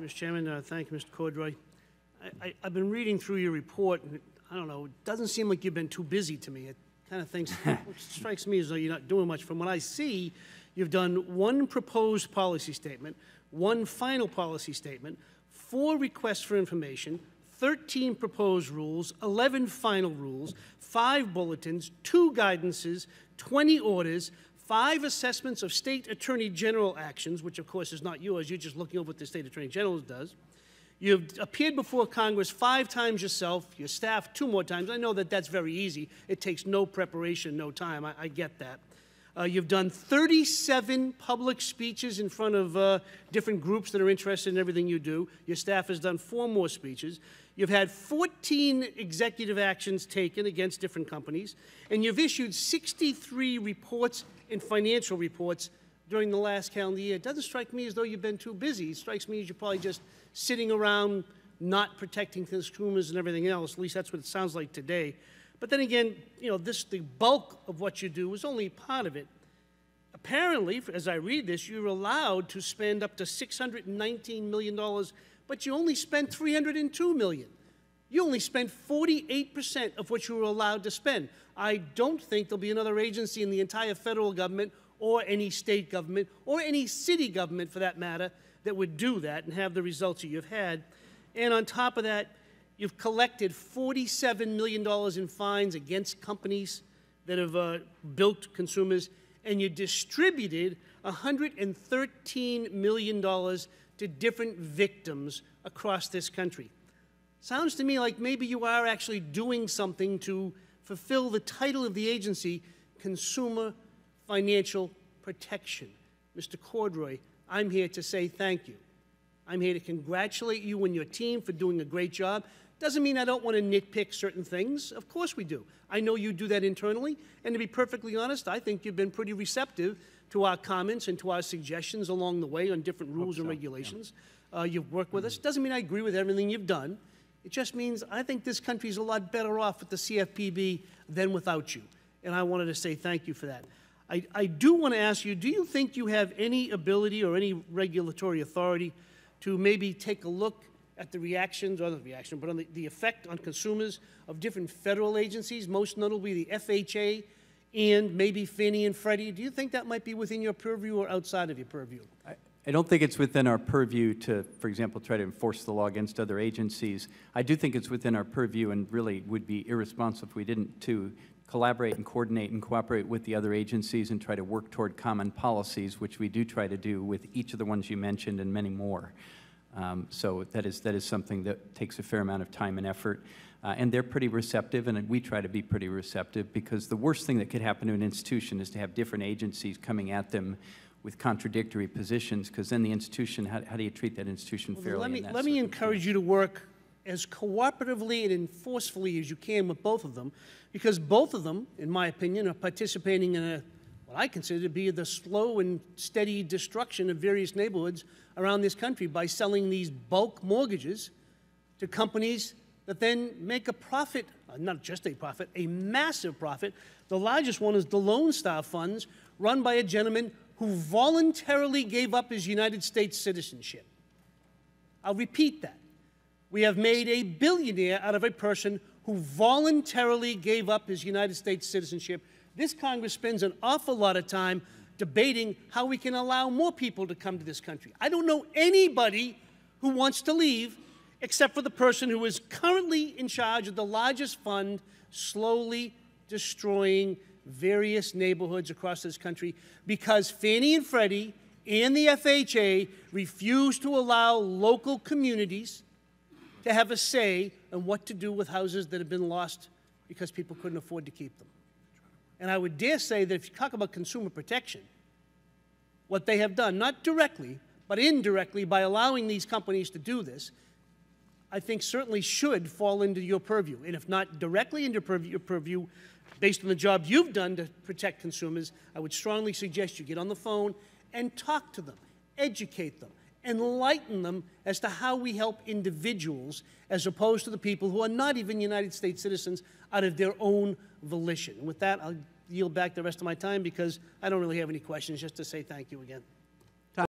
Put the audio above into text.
Mr. Chairman, thank you, Mr. Cordray. I've been reading through your report, and I don't know, it doesn't seem like you've been too busy to me. It kind of strikes me as though you're not doing much. From what I see, you've done one proposed policy statement, one final policy statement, 4 requests for information, 13 proposed rules, 11 final rules, 5 bulletins, 2 guidances, 20 orders, 5 assessments of State Attorney General actions, which of course is not yours, you're just looking over what the State Attorney General does. You've appeared before Congress 5 times yourself, your staff 2 more times. I know that that's very easy. It takes no preparation, no time. I get that. You've done 37 public speeches in front of different groups that are interested in everything you do. Your staff has done 4 more speeches. You've had 14 executive actions taken against different companies, and you've issued 63 reports and financial reports during the last calendar year. It doesn't strike me as though you've been too busy. It strikes me as you're probably just sitting around not protecting consumers and everything else. At least that's what it sounds like today. But then again, you know, the bulk of what you do is only part of it. Apparently, as I read this, you're allowed to spend up to $619 million, but you only spent $302 million. You only spent 48% of what you were allowed to spend. I don't think there'll be another agency in the entire federal government or any state government or any city government, for that matter, that would do that and have the results that you've had. And on top of that, you've collected $47 million in fines against companies that have bilked consumers, and you distributed $113 million to different victims across this country. Sounds to me like maybe you are actually doing something to fulfill the title of the agency, Consumer Financial Protection. Mr. Cordray, I'm here to say thank you. I'm here to congratulate you and your team for doing a great job. Doesn't mean I don't want to nitpick certain things. Of course we do. I know you do that internally, and to be perfectly honest, I think you've been pretty receptive to our comments and to our suggestions along the way on different rules and regulations. Yeah. You've worked with us. Doesn't mean I agree with everything you've done. It just means I think this country is a lot better off with the CFPB than without you, and I wanted to say thank you for that. I do want to ask you, do you think you have any ability or any regulatory authority to maybe take a look at the reactions, or the reaction, but on the effect on consumers of different federal agencies, most notably the FHA and maybe Fannie and Freddie? Do you think that might be within your purview or outside of your purview? I don't think it's within our purview to, for example, try to enforce the law against other agencies. I do think it's within our purview and really would be irresponsible if we didn't to collaborate and coordinate and cooperate with the other agencies and try to work toward common policies, which we do try to do with each of the ones you mentioned and many more. So that is something that takes a fair amount of time and effort. And they're pretty receptive, and we try to be pretty receptive, because the worst thing that could happen to an institution is to have different agencies coming at them with contradictory positions, because then the institution, how do you treat that institution fairly? Let me encourage you to work as cooperatively and forcefully as you can with both of them, because both of them, in my opinion, are participating in what I consider to be the slow and steady destruction of various neighborhoods around this country by selling these bulk mortgages to companies that then make a profit, not just a profit, a massive profit. The largest one is the Lone Star Funds, run by a gentleman who voluntarily gave up his United States citizenship. I'll repeat that. We have made a billionaire out of a person who voluntarily gave up his United States citizenship. This Congress spends an awful lot of time debating how we can allow more people to come to this country. I don't know anybody who wants to leave except for the person who is currently in charge of the largest fund, slowly destroying various neighborhoods across this country because Fannie and Freddie and the FHA refuse to allow local communities to have a say in what to do with houses that have been lost because people couldn't afford to keep them. And I would dare say that if you talk about consumer protection, what they have done, not directly, but indirectly by allowing these companies to do this, I think certainly should fall into your purview. And if not directly into your purview, based on the job you've done to protect consumers, I would strongly suggest you get on the phone and talk to them, educate them, enlighten them as to how we help individuals as opposed to the people who are not even United States citizens out of their own volition. And with that, I'll yield back the rest of my time because I don't really have any questions, just to say thank you again.